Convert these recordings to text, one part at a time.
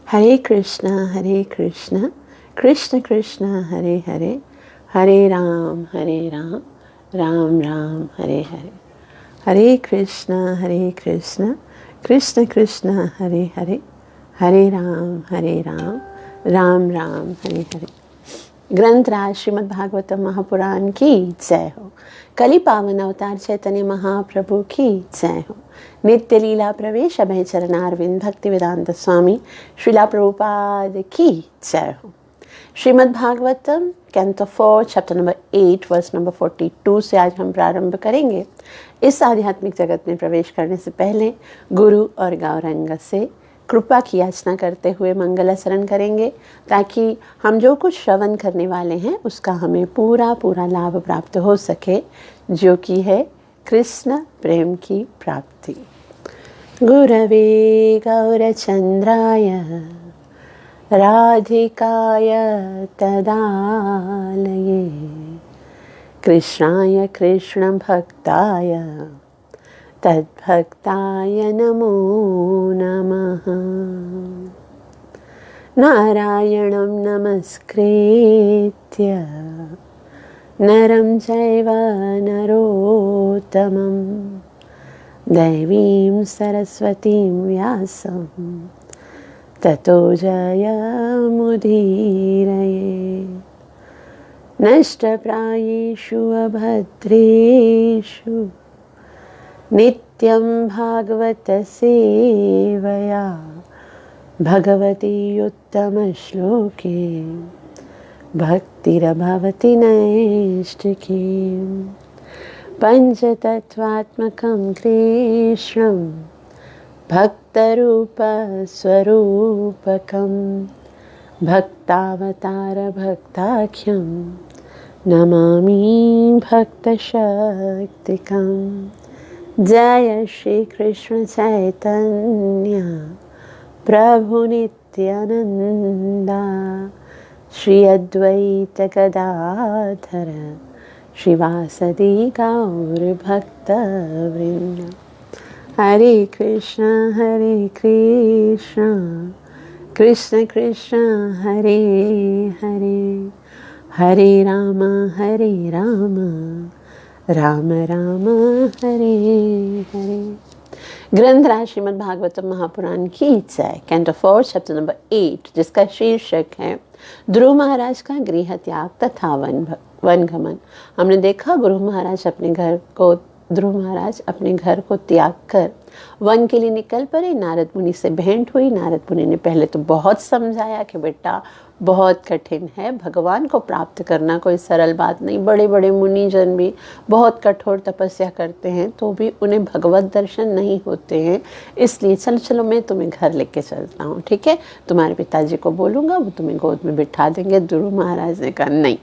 हरे कृष्ण कृष्ण कृष्ण हरे हरे, हरे राम राम राम हरे हरे। हरे कृष्ण कृष्ण कृष्ण हरे हरे, हरे राम राम राम हरे हरे। ग्रंथ राज श्रीमद् भागवतम महापुराण की जय हो। कली पावन अवतार चैतन्य महाप्रभु की जय हो। नित्य लीला प्रवेश अभय चरणारविंद भक्ति वेदांत स्वामी श्रीला प्रभुपाद की जय हो। Shrimad Bhagavatam canto 4 chapter number 8 verse number 42 से आज हम प्रारंभ करेंगे। इस आध्यात्मिक जगत में प्रवेश करने से पहले गुरु और गौरंग से कृपा की याचना करते हुए मंगलाचरण करेंगे, ताकि हम जो कुछ श्रवण करने वाले हैं उसका हमें पूरा लाभ प्राप्त हो सके, जो कि है कृष्ण प्रेम की प्राप्ति। गुरवे गौरचंद्राय राधिकाय तदालये कृष्णाय कृष्ण भक्ताय तद्भक्ताय नमो नमः। नारायणं नमस्कृत्य नरं चैव नरोत्तमं देवीं सरस्वतीं व्यासं ततो जयमुदीरये। नष्टप्रायेषु अभद्रेषु नित्यं भागवत सेवया भगवती उत्तमश्लोके भक्तिर्भवति नैष्ठिकी। पंचतत्त्वात्मकं कृष्णं भक्तरूपस्वरूपकं भक्तावतारभक्ताख्यं नमामि भक्तशक्तिकम्। जय श्री कृष्ण चैतन्य प्रभु नित्यानंदा श्री अद्वैत गदाधर श्रीवासदि गौर भक्तवृंद। हरे कृष्ण कृष्ण कृष्ण हरे हरे, हरे राम राम राम हरे हरे। ग्रंथराज श्रीमद् भागवतम महापुराण की जय। कैंटो 4 चैप्टर नंबर 8, जिसका शीर्षक है ध्रुव महाराज का गृह त्याग तथा वनगमन। हमने देखा ध्रुव महाराज अपने घर को त्याग कर वन के लिए निकल पड़े। नारद मुनि से भेंट हुई। नारद मुनि ने पहले तो बहुत समझाया कि बेटा बहुत कठिन है, भगवान को प्राप्त करना कोई सरल बात नहीं। बड़े बड़े मुनिजन भी बहुत कठोर तपस्या करते हैं तो भी उन्हें भगवत दर्शन नहीं होते हैं। इसलिए चलो मैं तुम्हें घर लेके चलता हूँ, ठीक है। तुम्हारे पिताजी को बोलूँगा, वो तुम्हें गोद में बिठा देंगे। ध्रुव महाराज ने कहा नहीं,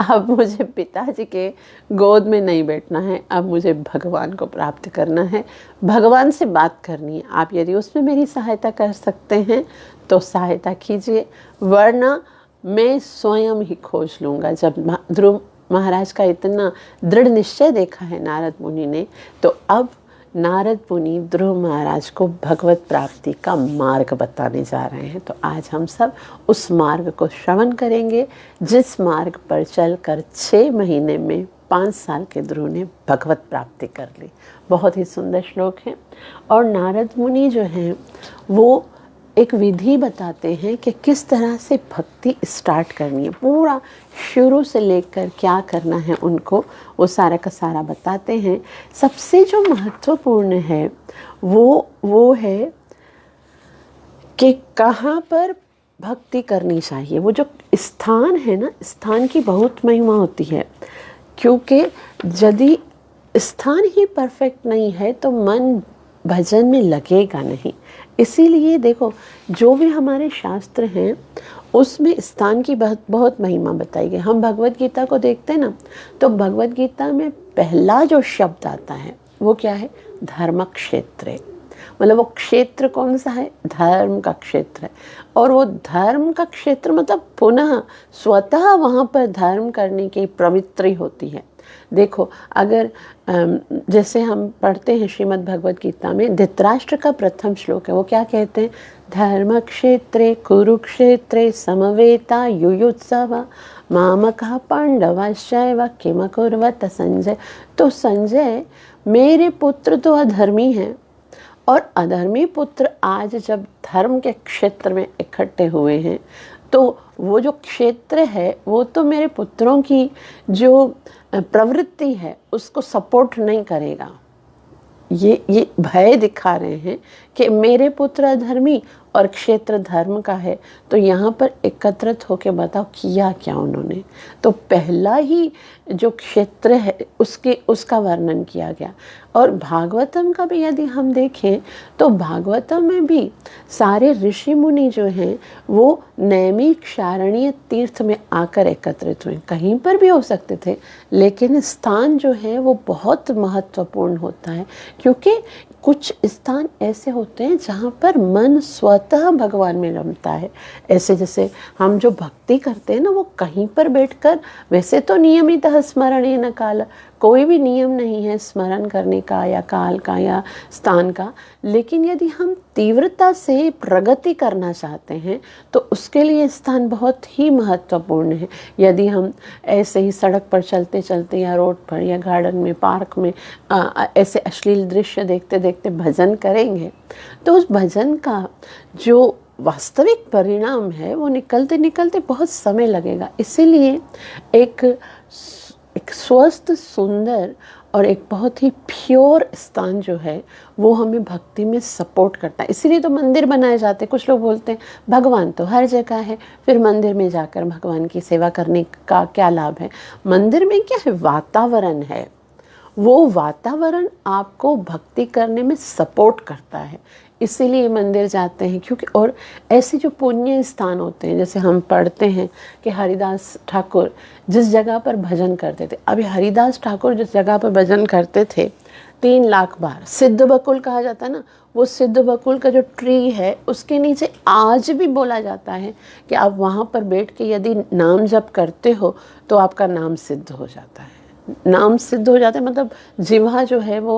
अब मुझे पिताजी के गोद में नहीं बैठना है, अब मुझे भगवान को प्राप्त करना है, भगवान से बात करनी है। आप यदि उसमें मेरी सहायता कर सकते हैं तो सहायता कीजिए, वरना मैं स्वयं ही खोज लूँगा। जब ध्रुव महाराज का इतना दृढ़ निश्चय देखा है नारद मुनि ने, तो अब नारद मुनि ध्रुव महाराज को भगवत प्राप्ति का मार्ग बताने जा रहे हैं। तो आज हम सब उस मार्ग को श्रवण करेंगे, जिस मार्ग पर चलकर 6 महीने में 5 साल के ध्रुव ने भगवत प्राप्ति कर ली। बहुत ही सुंदर श्लोक है। और नारद मुनि जो हैं वो एक विधि बताते हैं कि किस तरह से भक्ति स्टार्ट करनी है। पूरा शुरू से लेकर क्या करना है उनको, वो सारा का सारा बताते हैं। सबसे जो महत्वपूर्ण है वो है कि कहाँ पर भक्ति करनी चाहिए। वो जो स्थान है ना, स्थान की बहुत महिमा होती है, क्योंकि यदि स्थान ही परफेक्ट नहीं है तो मन भजन में लगेगा नहीं। इसीलिए देखो, जो भी हमारे शास्त्र हैं उसमें स्थान की बहुत महिमा बताई गई। हम भगवत गीता को देखते हैं ना, तो भगवत गीता में पहला जो शब्द आता है वो क्या है? धर्म क्षेत्र। मतलब वो क्षेत्र कौन सा है? धर्म का क्षेत्र है। और वो धर्म का क्षेत्र मतलब पुनः स्वतः वहाँ पर धर्म करने की प्रवृत्ति होती है। देखो, अगर जैसे हम पढ़ते हैं श्रीमद् भगवद गीता में, धृतराष्ट्र का प्रथम श्लोक है, वो क्या कहते हैं? धर्म क्षेत्रे कुरुक्षेत्रे समवेता युयुत्सव मामकः पांडवश्चैव किम कुर्वत संजय। तो संजय, मेरे पुत्र तो अधर्मी हैं, और अधर्मी पुत्र आज जब धर्म के क्षेत्र में इकट्ठे हुए हैं, तो वो जो क्षेत्र है वो तो मेरे पुत्रों की जो प्रवृत्ति है उसको सपोर्ट नहीं करेगा। ये भय दिखा रहे हैं कि मेरे पुत्र अधर्मी और क्षेत्र धर्म का है, तो यहाँ पर एकत्रित होकर बताओ किया क्या उन्होंने। तो पहला ही जो क्षेत्र है उसका वर्णन किया गया। और भागवतम का भी यदि हम देखें तो भागवतम में भी सारे ऋषि मुनि जो हैं वो नैमिक शारणीय तीर्थ में आकर एकत्रित हुए। कहीं पर भी हो सकते थे, लेकिन स्थान जो है वो बहुत महत्वपूर्ण होता है, क्योंकि कुछ स्थान ऐसे होते हैं जहाँ पर मन स्वतः भगवान में रमता है। ऐसे जैसे हम जो भक्ति करते हैं ना, वो कहीं पर बैठकर, वैसे तो नियमितः स्मरणीय न काल, कोई भी नियम नहीं है स्मरण करने का या काल का या स्थान का, लेकिन यदि हम तीव्रता से प्रगति करना चाहते हैं तो उसके लिए स्थान बहुत ही महत्वपूर्ण है। यदि हम ऐसे ही सड़क पर चलते चलते या रोड पर या गार्डन में, पार्क में ऐसे अश्लील दृश्य देखते देखते भजन करेंगे तो उस भजन का जो वास्तविक परिणाम है वो निकलते निकलते बहुत समय लगेगा। इसीलिए एक स्वस्थ, सुंदर और एक बहुत ही प्योर स्थान जो है वो हमें भक्ति में सपोर्ट करता है। इसीलिए तो मंदिर बनाए जाते हैं। कुछ लोग बोलते हैं भगवान तो हर जगह है, फिर मंदिर में जाकर भगवान की सेवा करने का क्या लाभ है? मंदिर में क्या है? वातावरण है। वो वातावरण आपको भक्ति करने में सपोर्ट करता है, इसीलिए मंदिर जाते हैं। क्योंकि और ऐसे जो पुण्य स्थान होते हैं, जैसे हम पढ़ते हैं कि हरिदास ठाकुर जिस जगह पर भजन करते थे, अभी हरिदास ठाकुर जिस जगह पर भजन करते थे 3 लाख बार, सिद्ध बकुल कहा जाता है ना, वो सिद्ध बकुल का जो ट्री है उसके नीचे आज भी बोला जाता है कि आप वहाँ पर बैठ के यदि नाम जप करते हो तो आपका नाम सिद्ध हो जाता है। नाम सिद्ध हो जाता है मतलब जिह्वा जो है वो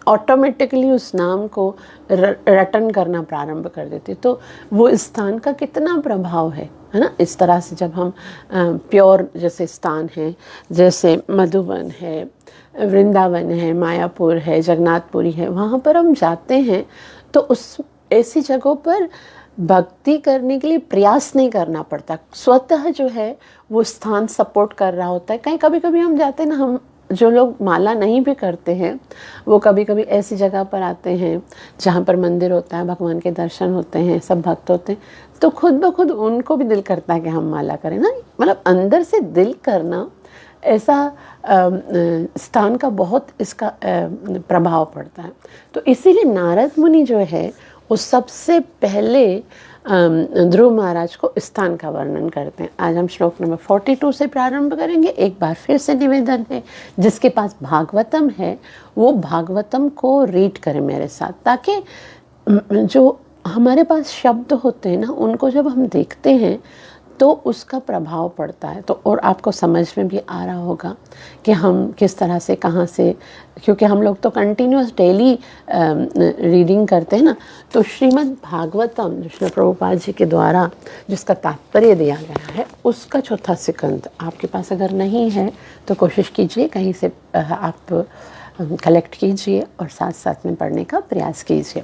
ऑटोमेटिकली उस नाम को रटन करना प्रारंभ कर देती। तो वो स्थान का कितना प्रभाव है ना। इस तरह से जब हम प्योर जैसे स्थान हैं, जैसे मधुबन है, वृंदावन है, मायापुर है, जगन्नाथपुरी है, वहाँ पर हम जाते हैं तो उस ऐसी जगहों पर भक्ति करने के लिए प्रयास नहीं करना पड़ता, स्वतः जो है वो स्थान सपोर्ट कर रहा होता है। कहीं कभी कभी हम जाते हैं ना, हम जो लोग माला नहीं भी करते हैं वो कभी कभी ऐसी जगह पर आते हैं जहाँ पर मंदिर होता है, भगवान के दर्शन होते हैं, सब भक्त होते हैं, तो खुद ब खुद उनको भी दिल करता है कि हम माला करें ना। मतलब अंदर से दिल करना, ऐसा स्थान का बहुत इसका प्रभाव पड़ता है। तो इसीलिए नारद मुनि जो है वो सबसे पहले ध्रुव महाराज को स्थान का वर्णन करते हैं। आज हम श्लोक नंबर 42 से प्रारंभ करेंगे। एक बार फिर से निवेदन है, जिसके पास भागवतम है वो भागवतम को रीड करें मेरे साथ, ताकि जो हमारे पास शब्द होते हैं ना उनको जब हम देखते हैं तो उसका प्रभाव पड़ता है। तो और आपको समझ में भी आ रहा होगा कि हम किस तरह से कहाँ से, क्योंकि हम लोग तो कंटिन्यूस डेली रीडिंग करते हैं ना। तो श्रीमद् भागवतम कृष्ण प्रभुपाद जी के द्वारा जिसका तात्पर्य दिया गया है उसका चौथा सिकंद आपके पास अगर नहीं है तो कोशिश कीजिए कहीं से आप कलेक्ट कीजिए और साथ साथ में पढ़ने का प्रयास कीजिए।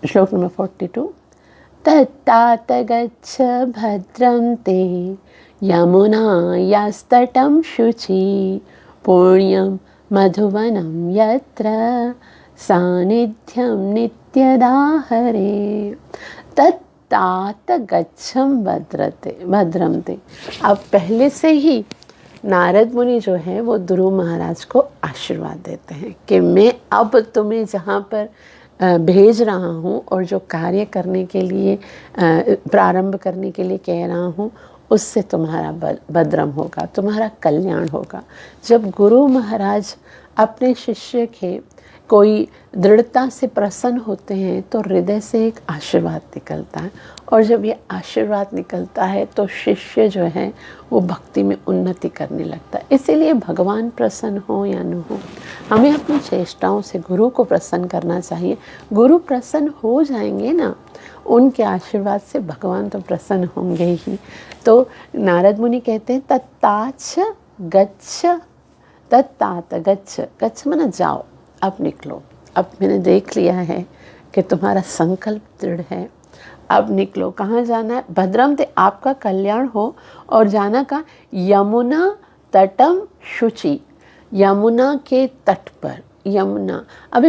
श्लोक नंबर 42। तत्तात गच्छ भद्रं ते यमुनायास्तटं शुचि पुण्यं मधुवनं यत्र सानिध्यं नित्यदा हरे। तत्तात गच्छं भद्रं ते। अब पहले से ही नारद मुनि जो है वो ध्रुव महाराज को आशीर्वाद देते हैं कि मैं अब तुम्हें जहाँ पर भेज रहा हूँ और जो कार्य करने के लिए प्रारंभ करने के लिए कह रहा हूँ उससे तुम्हारा भद्रम होगा, तुम्हारा कल्याण होगा। जब गुरु महाराज अपने शिष्य के कोई दृढ़ता से प्रसन्न होते हैं तो हृदय से एक आशीर्वाद निकलता है, और जब ये आशीर्वाद निकलता है तो शिष्य जो है वो भक्ति में उन्नति करने लगता है। इसीलिए भगवान प्रसन्न हो या न हो, हमें अपनी चेष्टाओं से गुरु को प्रसन्न करना चाहिए। गुरु प्रसन्न हो जाएंगे ना, उनके आशीर्वाद से भगवान तो प्रसन्न होंगे ही। तो नारद मुनि कहते हैं तत्ताच गच्छ, तत्तात गच्छ, गच्छ माना जाओ, अब निकलो, अब मैंने देख लिया है कि तुम्हारा संकल्प दृढ़ है, अब निकलो। कहाँ जाना है? भद्रम ते, आपका कल्याण हो। और जाना कहाँ? यमुना तटम शुचि, यमुना के तट पर। यमुना, अभी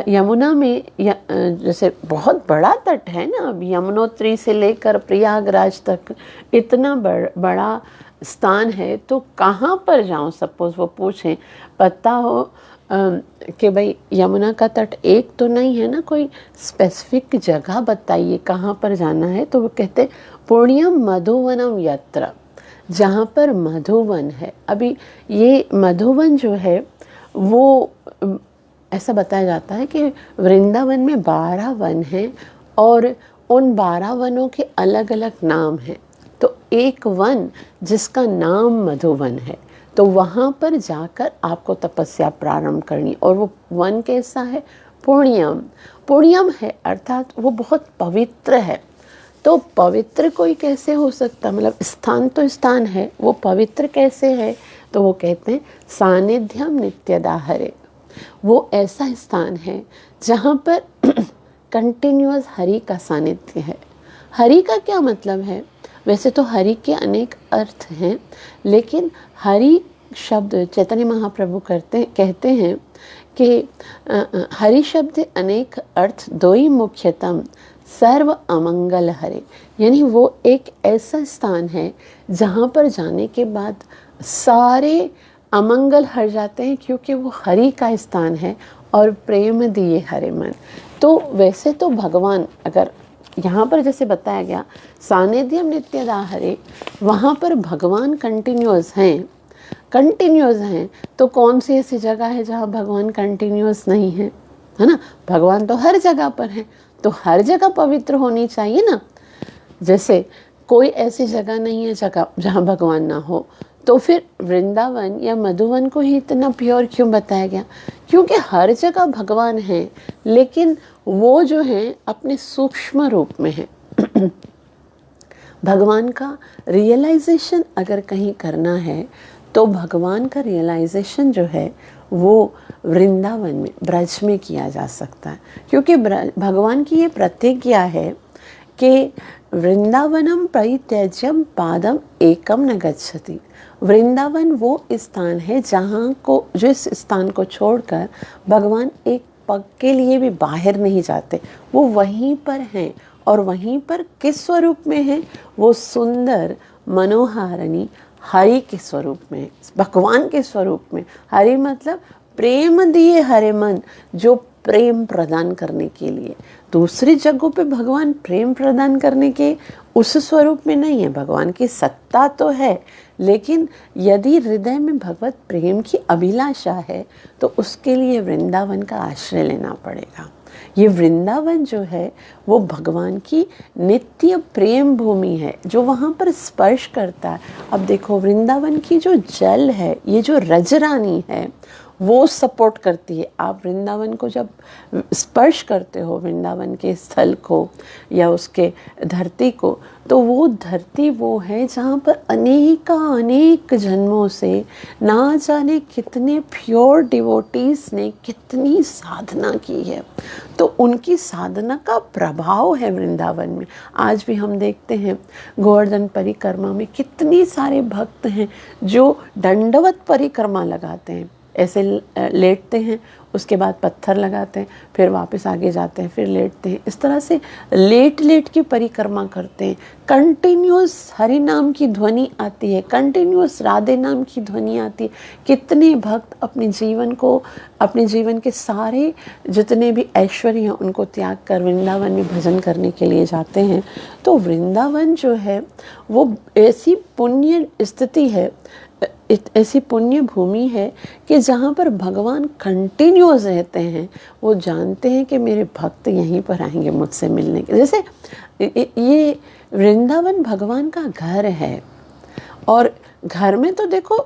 यमुना में जैसे बहुत बड़ा तट है ना, अब यमुनोत्री से लेकर प्रयागराज तक इतना बड़ा स्थान है, तो कहाँ पर जाऊँ? सपोज वो पूछें, पता हो कि भाई यमुना का तट एक तो नहीं है ना, कोई स्पेसिफिक जगह बताइए कहाँ पर जाना है। तो वो कहते पुण्यम मधुवनम यत्र, जहाँ पर मधुवन है। अभी ये मधुवन जो है वो ऐसा बताया जाता है कि वृंदावन में 12 वन हैं और उन 12 वनों के अलग अलग नाम हैं। तो एक वन जिसका नाम मधुवन है, तो वहाँ पर जाकर आपको तपस्या प्रारंभ करनी। और वो वन कैसा है? पुण्यम, पुण्यम है अर्थात वो बहुत पवित्र है। तो पवित्र कोई कैसे हो सकता? मतलब स्थान तो स्थान है, वो पवित्र कैसे है? तो वो कहते हैं सानिध्यम नित्यदा हरे, वो ऐसा स्थान है जहाँ पर कंटिन्यूअस हरि का सानिध्य है। हरि का क्या मतलब है? वैसे तो हरि के अनेक अर्थ हैं, लेकिन हरि शब्द चैतन्य महाप्रभु कहते हैं कि हरि शब्द अनेक अर्थ दो ही मुख्यतम, सर्व अमंगल हरे, यानी वो एक ऐसा स्थान है जहाँ पर जाने के बाद सारे अमंगल हर जाते हैं, क्योंकि वो हरि का स्थान है और प्रेम दिए हरे मन। तो वैसे तो भगवान, अगर यहाँ पर जैसे बताया गया सानिध्यम नित्यदा हरे, वहाँ पर भगवान कंटिन्यूअस हैं। तो कौन सी ऐसी जगह है जहाँ भगवान कंटिन्यूअस नहीं है? है ना, भगवान तो हर जगह पर है, तो हर जगह पवित्र होनी चाहिए ना। जैसे कोई ऐसी जगह नहीं है जगह जहाँ भगवान ना हो, तो फिर वृंदावन या मधुवन को ही इतना प्योर क्यों बताया गया? क्योंकि हर जगह भगवान है, लेकिन वो जो है अपने सूक्ष्म रूप में है। भगवान का रियलाइजेशन अगर कहीं करना है तो भगवान का रियलाइजेशन जो है वो वृंदावन में, ब्रज में किया जा सकता है। क्योंकि भगवान की ये प्रतिज्ञा है कि वृंदावनम परित्यज्यम पादम एकम न गच्छति। वृंदावन वो स्थान है जहाँ को, जिस स्थान को छोड़कर भगवान एक पग के लिए भी बाहर नहीं जाते, वो वहीं पर हैं। और वहीं पर किस स्वरूप में है? वो सुंदर मनोहारिणी हरि के स्वरूप में, भगवान के स्वरूप में। हरि मतलब प्रेम दिए हरे मन, जो प्रेम प्रदान करने के लिए। दूसरी जगहों पे भगवान प्रेम प्रदान करने के उस स्वरूप में नहीं है। भगवान की सत्ता तो है, लेकिन यदि हृदय में भगवत प्रेम की अभिलाषा है तो उसके लिए वृंदावन का आश्रय लेना पड़ेगा। ये वृंदावन जो है वो भगवान की नित्य प्रेम भूमि है, जो वहाँ पर स्पर्श करता है। अब देखो वृंदावन की जो जल है, ये जो रजरानी है, वो सपोर्ट करती है। आप वृंदावन को जब स्पर्श करते हो, वृंदावन के स्थल को या उसके धरती को, तो वो धरती वो है जहाँ पर अनेक जन्मों से ना जाने कितने प्योर डिवोटीज ने कितनी साधना की है। तो उनकी साधना का प्रभाव है वृंदावन में। आज भी हम देखते हैं गोवर्धन परिक्रमा में कितने सारे भक्त हैं जो दंडवत परिक्रमा लगाते हैं, ऐसे लेटते हैं, उसके बाद पत्थर लगाते हैं, फिर वापस आगे जाते हैं, फिर लेटते हैं। इस तरह से लेट की परिक्रमा करते हैं। कंटिन्यूस हरि नाम की ध्वनि आती है, कंटिन्यूस राधे नाम की ध्वनि आती है। कितने भक्त अपने जीवन के सारे जितने भी ऐश्वर्य हैं उनको त्याग कर वृंदावन में भजन करने के लिए जाते हैं। तो वृंदावन जो है वो ऐसी पुण्य स्थिति है, ऐसी पुण्य भूमि है कि जहाँ पर भगवान कंटिन्यू कंटिन्यूअस रहते हैं, वो जानते हैं कि मेरे भक्त यहीं पर आएंगे मुझसे मिलने के। जैसे ये वृंदावन भगवान का घर है, और घर में तो देखो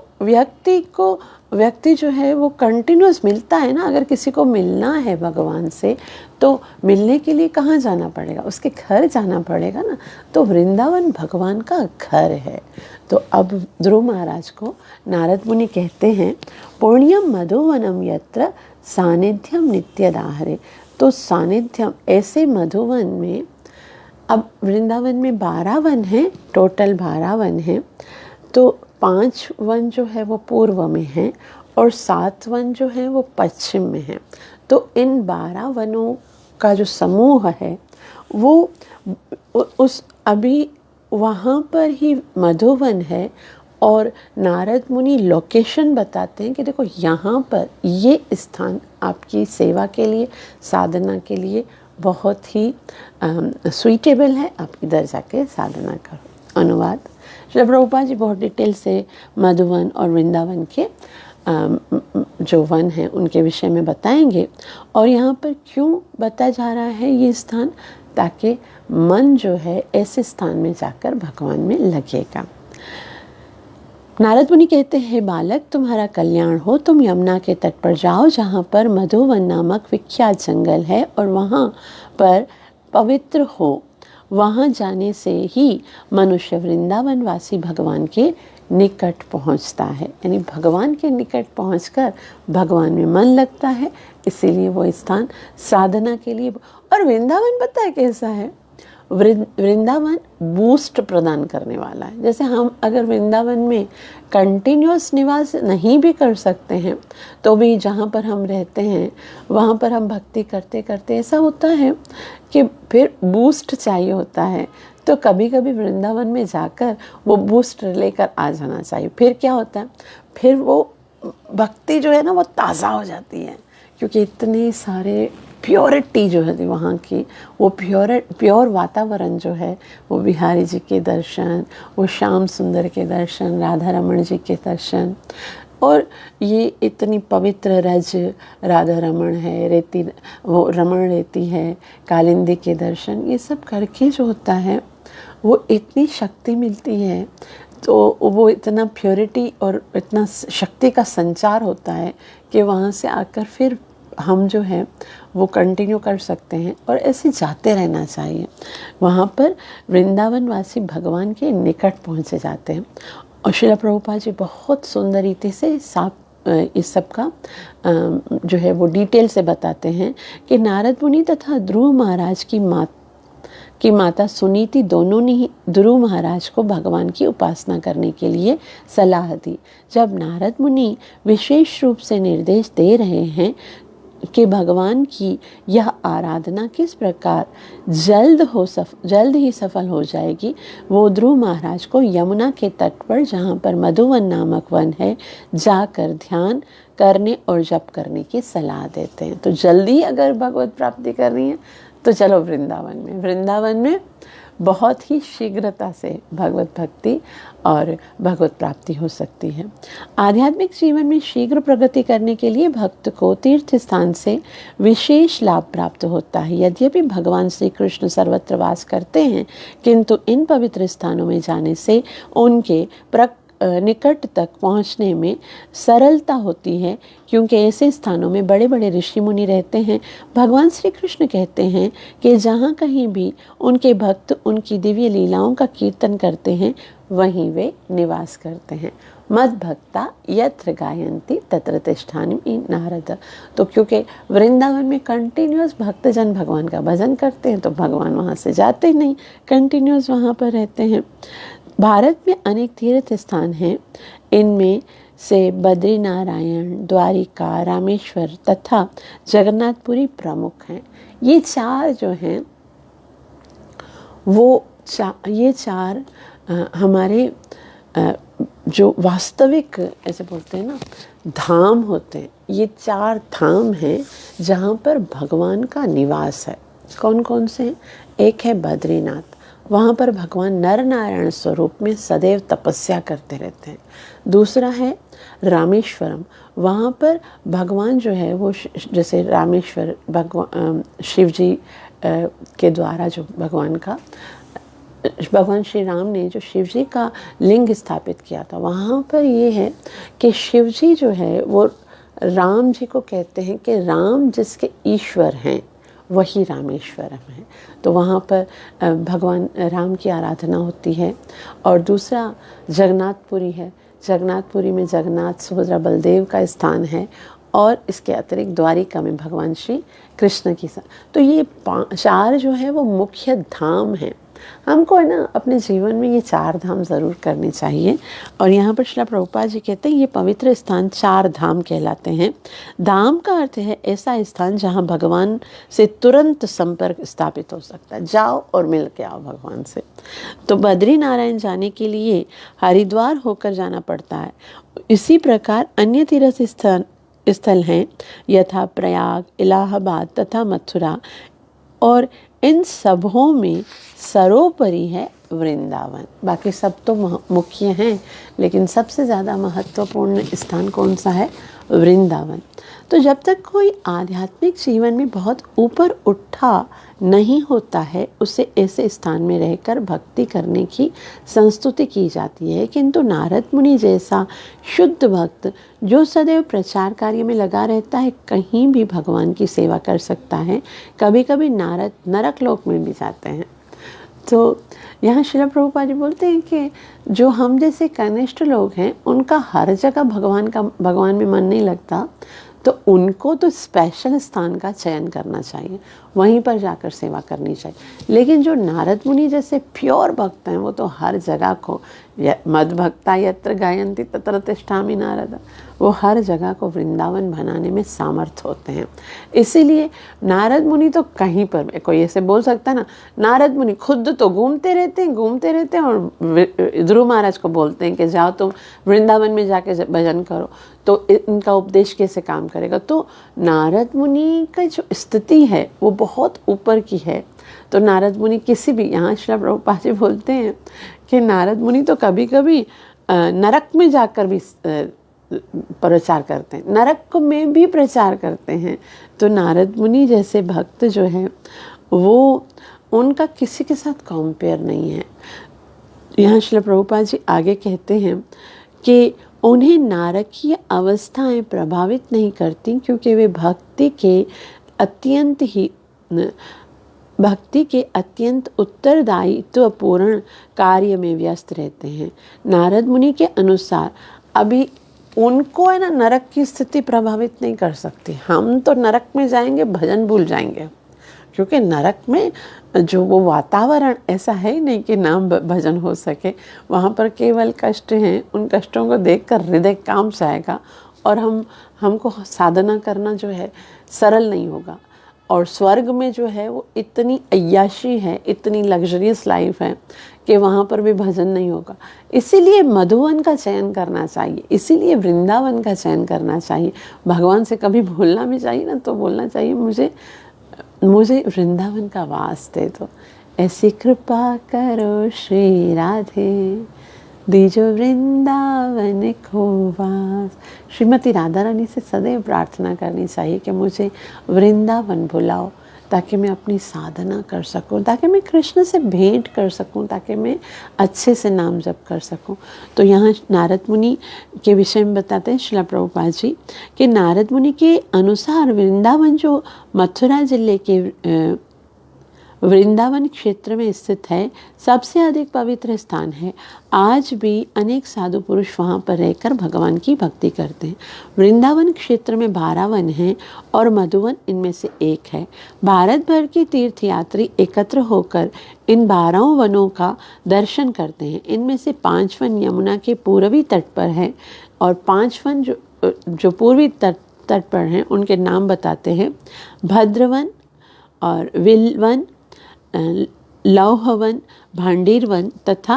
व्यक्ति जो है वो कंटिन्यूअस मिलता है ना। अगर किसी को मिलना है भगवान से तो मिलने के लिए कहाँ जाना पड़ेगा, उसके घर जाना पड़ेगा ना। तो वृंदावन भगवान का घर है। तो अब ध्रुव महाराज को नारद मुनि कहते हैं, पुण्यम मधुवनम यत्र सानिध्यम नित्यदाहरे। तो सानिध्यम, ऐसे मधुवन में, अब वृंदावन में 12 वन हैं, टोटल 12 वन हैं। तो 5 वन जो है वो पूर्व में हैं और 7 वन जो है वो पश्चिम में हैं। तो इन 12 वनों का जो समूह है वो उस अभी वहाँ पर ही मधुवन है। और नारद मुनि लोकेशन बताते हैं कि देखो यहाँ पर ये स्थान आपकी सेवा के लिए, साधना के लिए बहुत ही सुइटेबल है, आप इधर जाके साधना करो। अनुवाद श्री प्रभुपाद जी बहुत डिटेल से मधुवन और वृंदावन के जो वन हैं उनके विषय में बताएंगे। और यहाँ पर क्यों बताया जा रहा है ये स्थान, ताकि मन जो है ऐसे स्थान में जाकर भगवान में लगेगा। नारद मुनि कहते हैं, बालक तुम्हारा कल्याण हो, तुम यमुना के तट पर जाओ जहाँ पर मधुवन नामक विख्यात जंगल है और वहाँ पर पवित्र हो। वहाँ जाने से ही मनुष्य वृंदावन वासी भगवान के निकट पहुँचता है। यानी भगवान के निकट पहुँचकर भगवान में मन लगता है, इसीलिए वो स्थान साधना के लिए। और वृंदावन पता है कैसा है, वृंदावन बूस्ट प्रदान करने वाला है। जैसे हम अगर वृंदावन में कंटिन्यूअस निवास नहीं भी कर सकते हैं तो भी जहाँ पर हम रहते हैं वहाँ पर हम भक्ति करते करते ऐसा होता है कि फिर बूस्ट चाहिए होता है। तो कभी कभी वृंदावन में जाकर वो बूस्ट लेकर आ जाना चाहिए। फिर क्या होता है, फिर वो भक्ति जो है ना वो ताज़ा हो जाती है, क्योंकि इतने सारे प्योरिटी जो है वहाँ की, वो प्योर वातावरण जो है, वो बिहारी जी के दर्शन, वो श्याम सुंदर के दर्शन, राधा रमण जी के दर्शन, और ये इतनी पवित्र रज राधा रमण है, रेती वो रमण रेती है, कालिंदी के दर्शन, ये सब करके जो होता है वो इतनी शक्ति मिलती है। तो वो इतना प्योरिटी और इतना शक्ति का संचार होता है कि वहाँ से आकर फिर हम जो है वो कंटिन्यू कर सकते हैं और ऐसे जाते रहना चाहिए। वहाँ पर वृंदावन वासी भगवान के निकट पहुँचे जाते हैं। और श्रील प्रभुपाद जी बहुत सुंदर रीति से साफ इस सब का जो है वो डिटेल से बताते हैं कि नारद मुनि तथा ध्रुव महाराज की माता सुनीति दोनों ने ही ध्रुव महाराज को भगवान की उपासना करने के लिए सलाह दी। जब नारद मुनि विशेष रूप से निर्देश दे रहे हैं कि भगवान की यह आराधना किस प्रकार जल्द ही सफल हो जाएगी, वो ध्रुव महाराज को यमुना के तट पर जहाँ पर मधुवन नामक वन है जाकर ध्यान करने और जप करने की सलाह देते हैं। तो जल्दी अगर भगवत प्राप्ति करनी है तो चलो वृंदावन में बहुत ही शीघ्रता से भगवत भक्ति और भगवत प्राप्ति हो सकती है। आध्यात्मिक जीवन में शीघ्र प्रगति करने के लिए भक्त को तीर्थ स्थान से विशेष लाभ प्राप्त होता है। यद्यपि भगवान श्री कृष्ण सर्वत्र वास करते हैं, किंतु इन पवित्र स्थानों में जाने से उनके निकट तक पहुंचने में सरलता होती है, क्योंकि ऐसे स्थानों में बड़े बड़े ऋषि मुनि रहते हैं। भगवान श्री कृष्ण कहते हैं कि जहाँ कहीं भी उनके भक्त उनकी दिव्य लीलाओं का कीर्तन करते हैं वहीं वे निवास करते हैं। मद भक्ता यत्र गायन्ति तत्र तिष्ठामि नारद। तो क्योंकि वृंदावन में कंटिन्यूअस भक्तजन भगवान का भजन करते हैं तो भगवान वहाँ से जाते नहीं, कंटिन्यूअस वहाँ पर रहते हैं। भारत में अनेक तीर्थ स्थान हैं, इनमें से बद्रीनारायण, द्वारिका, रामेश्वर तथा जगन्नाथपुरी प्रमुख हैं। ये चार जो हैं वो ये चार हमारे जो वास्तविक ऐसे बोलते हैं ना धाम होते हैं, ये चार धाम हैं जहाँ पर भगवान का निवास है। कौन कौन से हैं? एक है बद्रीनाथ, वहाँ पर भगवान नर नारायण स्वरूप में सदैव तपस्या करते रहते हैं। दूसरा है रामेश्वरम, वहाँ पर भगवान जो है वो जैसे रामेश्वर भगवान शिव जी के द्वारा जो भगवान श्री राम ने जो शिव जी का लिंग स्थापित किया था, वहाँ पर ये है कि शिव जी जो है वो राम जी को कहते हैं कि राम जिसके ईश्वर हैं वही रामेश्वरम है। तो वहाँ पर भगवान राम की आराधना होती है। और दूसरा जगन्नाथपुरी है, जगन्नाथपुरी में जगन्नाथ सुभद्रा बलदेव का स्थान है, और इसके अतिरिक्त द्वारिका में भगवान श्री कृष्ण की तो ये 4 जो है वो मुख्य धाम हैं। हमको है ना अपने जीवन में ये 4 धाम ज़रूर करने चाहिए। और यहाँ पर श्रील प्रभुपाद जी कहते हैं ये पवित्र स्थान 4 धाम कहलाते हैं। धाम का अर्थ है ऐसा स्थान जहाँ भगवान से तुरंत संपर्क स्थापित हो सकता है, जाओ और मिल के आओ भगवान से। तो बद्री नारायण जाने के लिए हरिद्वार होकर जाना पड़ता है। इसी प्रकार अन्य तीर्थ स्थल हैं यथा प्रयाग, इलाहाबाद तथा मथुरा, और इन सबों में सर्वोपरि है वृंदावन। बाकी सब तो मुख्य हैं, लेकिन सबसे ज़्यादा महत्वपूर्ण स्थान कौन सा है? वृंदावन। तो जब तक कोई आध्यात्मिक जीवन में बहुत ऊपर उठा नहीं होता है, उसे ऐसे स्थान में रहकर भक्ति करने की संस्तुति की जाती है। किंतु नारद मुनि जैसा शुद्ध भक्त जो सदैव प्रचार कार्य में लगा रहता है, कहीं भी भगवान की सेवा कर सकता है। कभी कभी नारद नरक लोक में भी जाते हैं। तो यहाँ श्रील प्रभुपाद जी बोलते हैं कि जो हम जैसे कनिष्ठ लोग हैं, उनका हर जगह भगवान में मन नहीं लगता, तो उनको तो स्पेशल स्थान का चयन करना चाहिए, वहीं पर जाकर सेवा करनी चाहिए। लेकिन जो नारद मुनि जैसे प्योर भक्त हैं, वो तो हर जगह को मद भक्ता यत्र गायन्ति तत्र तिष्ठामि नारद, वो हर जगह को वृंदावन बनाने में सामर्थ होते हैं। इसीलिए नारद मुनि तो कहीं पर, कोई ऐसे बोल सकता है ना, नारद मुनि खुद तो घूमते रहते हैं और ध्रुव महाराज को बोलते हैं कि जाओ तुम वृंदावन में जाके भजन करो, तो इनका उपदेश कैसे काम करेगा। तो नारद मुनि का जो स्थिति है वो बहुत ऊपर की है। तो नारद मुनि किसी भी, यहाँ श्री प्रभुपाद जी बोलते हैं कि नारद मुनि तो कभी कभी नरक में जाकर भी प्रचार करते हैं, नरक में भी प्रचार करते हैं। तो नारद मुनि जैसे भक्त जो हैं वो, उनका किसी के साथ कंपेयर नहीं है। यहाँ श्री प्रभुपाद जी आगे कहते हैं कि उन्हें नारकीय अवस्थाएं प्रभावित नहीं करती, क्योंकि वे भक्ति के अत्यंत उत्तरदायित्वपूर्ण कार्य में व्यस्त रहते हैं। नारद मुनि के अनुसार अभी उनको है ना नरक की स्थिति प्रभावित नहीं कर सकती। हम तो नरक में जाएंगे, भजन भूल जाएंगे, क्योंकि नरक में जो वो वातावरण ऐसा है ही नहीं कि नाम भजन हो सके। वहाँ पर केवल कष्ट हैं, उन कष्टों को देखकर हृदय कांप जाएगा, और हमको साधना करना जो है सरल नहीं होगा। और स्वर्ग में जो है वो इतनी अय्याशी है, इतनी लग्जरियस लाइफ है कि वहाँ पर भी भजन नहीं होगा। इसीलिए मधुवन का चयन करना चाहिए, इसीलिए वृंदावन का चयन करना चाहिए। भगवान से कभी भूलना भी चाहिए ना, तो बोलना चाहिए मुझे वृंदावन का वास दे दो, ऐसी कृपा करो श्री राधे, दीजो वृंदावन को वास। श्रीमती राधा रानी से सदैव प्रार्थना करनी चाहिए कि मुझे वृंदावन बुलाओ, ताकि मैं अपनी साधना कर सकूं, ताकि मैं कृष्ण से भेंट कर सकूं, ताकि मैं अच्छे से नाम जप कर सकूं। तो यहाँ नारद मुनि के विषय में बताते हैं श्रील प्रभुपाद जी कि नारद मुनि के अनुसार वृंदावन जो मथुरा जिले के वृंदावन क्षेत्र में स्थित है, सबसे अधिक पवित्र स्थान है। आज भी अनेक साधु पुरुष वहाँ पर रहकर भगवान की भक्ति करते हैं। वृंदावन क्षेत्र में 12 वन हैं और मधुवन इनमें से एक है। भारत भर के तीर्थयात्री एकत्र होकर इन 12 वनों का दर्शन करते हैं। इनमें से 5 वन यमुना के पूर्वी तट पर है, और 5 वन जो पूर्वी तट पर हैं उनके नाम बताते हैं। भद्रवन और विलवन, लौहवन, भांडीरवन तथा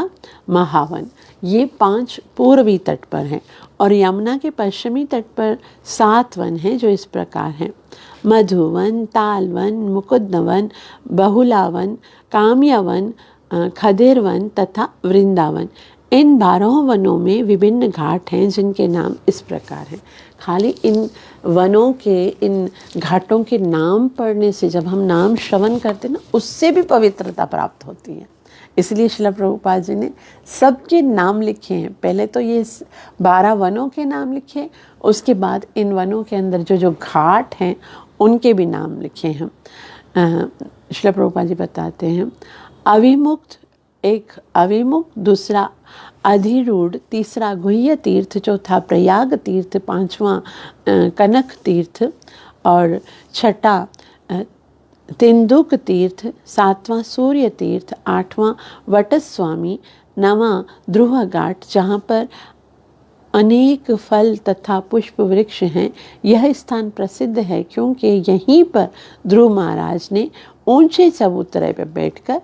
महावन, ये 5 पूर्वी तट पर हैं। और यमुना के पश्चिमी तट पर 7 वन हैं जो इस प्रकार हैं: मधुवन, तालवन, मुकुंदवन, बहुलावन, काम्यवन, खदेर वन तथा वृंदावन। इन 12 वनों में विभिन्न घाट हैं जिनके नाम इस प्रकार हैं। खाली इन वनों के, इन घाटों के नाम पढ़ने से, जब हम नाम श्रवण करते हैं ना, उससे भी पवित्रता प्राप्त होती है। इसलिए श्रील प्रभुपाद जी ने सबके नाम लिखे हैं। पहले तो ये 12 वनों के नाम लिखे, उसके बाद इन वनों के अंदर जो जो घाट हैं उनके भी नाम लिखे हैं। श्रील प्रभुपाद जी बताते हैं, अविमुक्त, एक अविमुक्त, दूसरा अधिरूढ़, तीसरा गुह्य तीर्थ, चौथा प्रयाग तीर्थ, पांचवा कनक तीर्थ और छठा तेंदुक तीर्थ, सातवां सूर्य तीर्थ, आठवां वटस्वामी, नवां ध्रुव घाट जहाँ पर अनेक फल तथा पुष्प वृक्ष हैं। यह स्थान प्रसिद्ध है क्योंकि यहीं पर ध्रुव महाराज ने ऊंचे चबूतरे पर बैठकर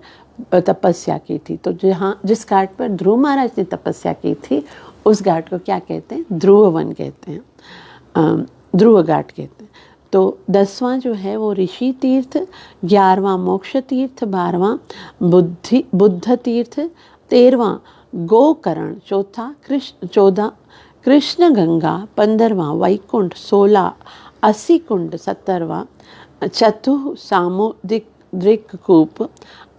तपस्या की थी। तो जहाँ, जिस घाट पर ध्रुव महाराज ने तपस्या की थी, उस घाट को क्या कहते हैं? ध्रुव वन कहते हैं, ध्रुव घाट कहते हैं। तो 10वां जो है वो ऋषि तीर्थ, 11वां मोक्ष तीर्थ, 12वां बुद्ध तीर्थ, 13वां गोकर्ण, 14 कृष्ण गंगा, 15वां वैकुंठ, 16 अस्सी कुंड, 17वां चतुसामुद्रिक कूप,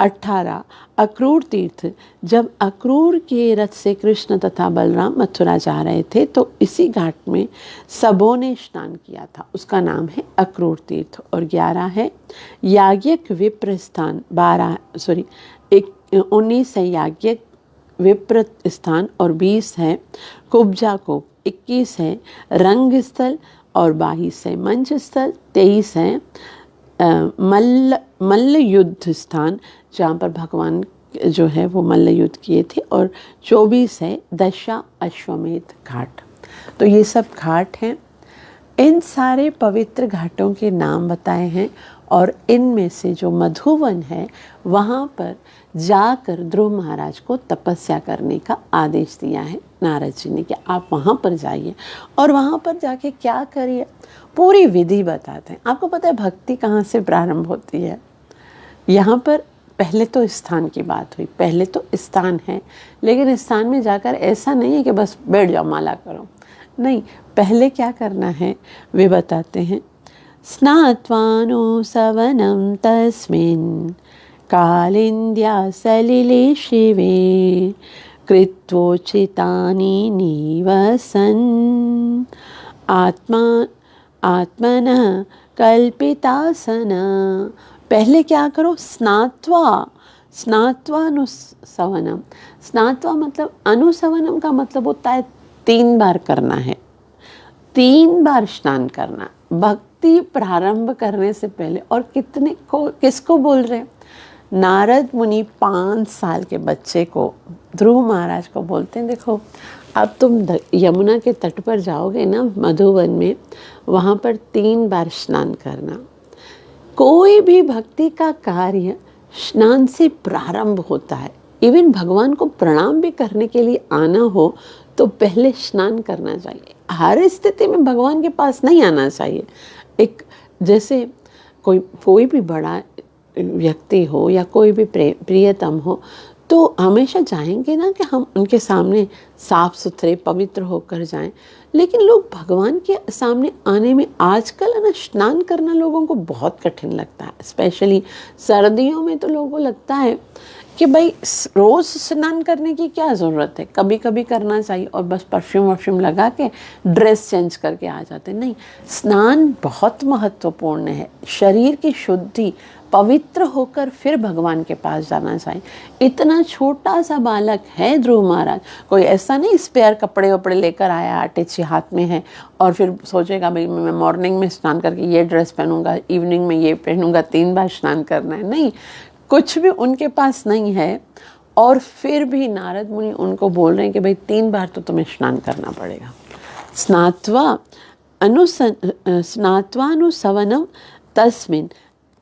18 अक्रूर तीर्थ। जब अक्रूर के रथ से कृष्ण तथा बलराम मथुरा जा रहे थे तो इसी घाट में सबों ने स्नान किया था, उसका नाम है अक्रूर तीर्थ। और 11 है याज्ञिक विप्र स्थान, 19 है याज्ञिक विप्र स्थान और 20 है कुब्जा कूप, 21 है रंग स्थल और 22 है मंच स्थल, 23 है मल्ल युद्ध स्थान जहाँ पर भगवान जो है वो मल्ल युद्ध किए थे, और 24 है दशा अश्वमेध घाट। तो ये सब घाट हैं। इन सारे पवित्र घाटों के नाम बताए हैं और इनमें से जो मधुवन है वहाँ पर जाकर ध्रुव महाराज को तपस्या करने का आदेश दिया है नारद जी ने कि आप वहाँ पर जाइए और वहाँ पर जाके क्या करिए, पूरी विधि बताते हैं। आपको पता है भक्ति कहाँ से प्रारंभ होती है? यहाँ पर पहले तो स्थान की बात हुई, पहले तो स्थान है, लेकिन स्थान में जाकर ऐसा नहीं है कि बस बैठ जाओ माला करो, नहीं, पहले क्या करना है वे बताते हैं। स्नात्वानु सवनं तस्मिन् कालिन्द्या सलिले शिवे कृत्वोचितानि निवसन् आत्मनः कल्पितासन। पहले क्या करो? स्नात्वानुसवनम। स्नात्वा मतलब, अनुसवनम का मतलब होता है 3 बार करना है, 3 बार स्नान करना भक्ति प्रारंभ करने से पहले। और किसको बोल रहे हैं? नारद मुनि 5 साल के बच्चे को, ध्रुव महाराज को बोलते हैं, देखो अब तुम यमुना के तट पर जाओगे ना मधुवन में, वहाँ पर 3 बार स्नान करना। कोई भी भक्ति का कार्य स्नान से प्रारंभ होता है। इवन भगवान को प्रणाम भी करने के लिए आना हो तो पहले स्नान करना चाहिए। हर स्थिति में भगवान के पास नहीं आना चाहिए। एक जैसे कोई भी बड़ा व्यक्ति हो या कोई भी प्रियतम हो तो हमेशा चाहेंगे ना कि हम उनके सामने साफ सुथरे पवित्र होकर जाएं। लेकिन लोग भगवान के सामने आने में आजकल ना स्नान करना लोगों को बहुत कठिन लगता है। स्पेशली सर्दियों में तो लोगों को लगता है कि भाई रोज़ स्नान करने की क्या ज़रूरत है, कभी कभी करना चाहिए और बस परफ्यूम वर्फ्यूम लगा के ड्रेस चेंज करके आ जाते। नहीं, स्नान बहुत महत्वपूर्ण है। शरीर की शुद्धि, पवित्र होकर फिर भगवान के पास जाना चाहिए। इतना छोटा सा बालक है ध्रुव महाराज, कोई ऐसा नहीं स्पेयर कपड़े वपड़े लेकर आया, अटैची हाथ में है और फिर सोचेगा भाई मैं मॉर्निंग में स्नान करके ये ड्रेस पहनूंगा, इवनिंग में ये पहनूंगा, 3 बार स्नान करना है। नहीं, कुछ भी उनके पास नहीं है और फिर भी नारद मुनि उनको बोल रहे हैं कि भाई 3 बार तो तुम्हें स्नान करना पड़ेगा। स्नात्वानुसवनम तस्मिन्,